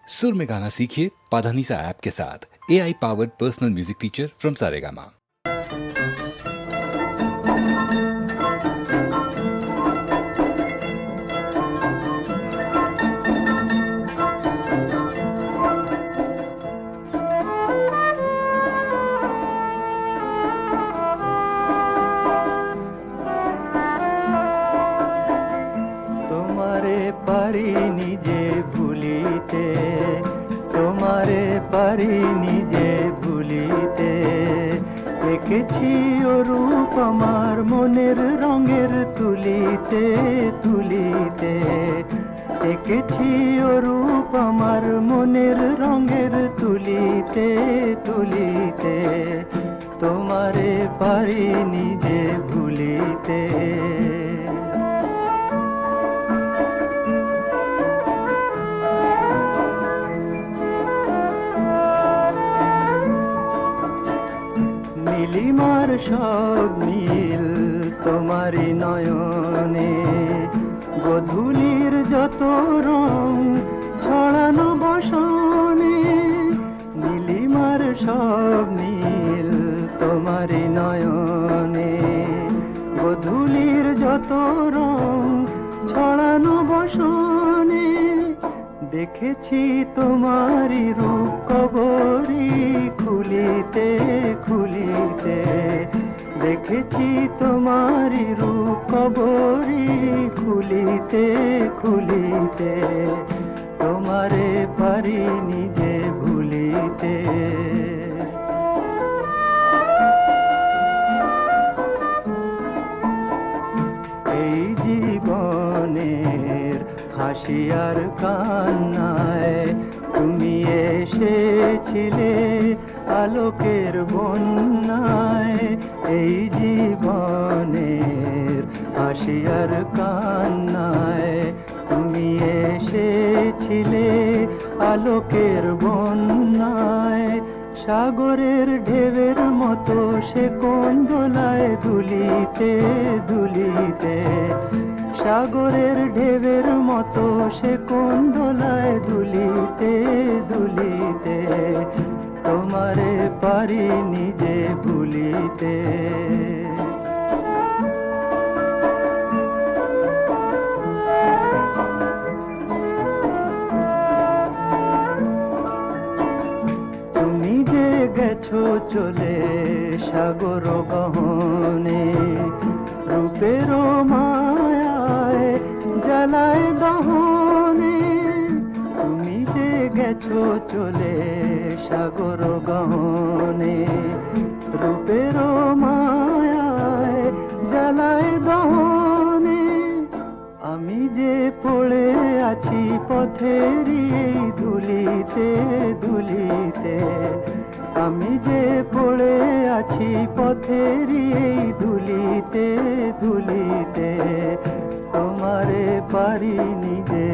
सुर में गाना सीखिए पाधानीसा ऐप के साथ। AI powered personal music teacher from Saregama. তোমারে পারিনি যে ভুলিতে, তোমারে পারিনি যে ভুলিতে, এঁকেছি ও রূপ আমার মনের রঙের তুলিতে তুলিতে, এঁকেছি ও রূপ আমার মনের রঙের তুলিতে তুলিতে, তোমারে পারিনি যে ভুলিতে। নীলিমার সব নীল তোমারি নয়নে, গোধূলির যত রং ছড়ানো বসনে, নীলিমার সব নীল তোমারি নয়নে, গোধূলির যত রং ছড়ানো বসনে, দেখেছি তোমারি রূপ কবরী খুলিতে খুলিতে, দেখেছি তোমারি রূপ কবরী খুলিতে খুলিতে, তোমারে পারিনি যে ভুলিতে। এই জীবনের হাসি আর কান্নায় তুমি এসেছিলে আলোকের বন্যায়, এই জীবনের হাসি আর কান্নায় তুমি এসেছিলে আলোকের বন্যায়, সাগরের ঢেউয়ের মতো সে কোন দোলায় দুলিতে দুলিতে, সাগরের ঢেউয়ের মতো সে কোন দোলায় দুলিতে দুলিতে, তোমারে পারিনি যে ভুলিতে। তুমি যে গেছো চলে সাগর গহনে, রূপের মায়ায় জ্বালায় দহনে, তুমি যে গেছো চলে সাগর গহনে, রূপের মায়ায় জ্বালায় দহনে, আমি যে পড়ে আছি পথেরই ধুলিতে ধুলিতে, আমি যে পড়ে আছি পথেরই ধুলিতে ধুলিতে, তোমারে পারিনি যে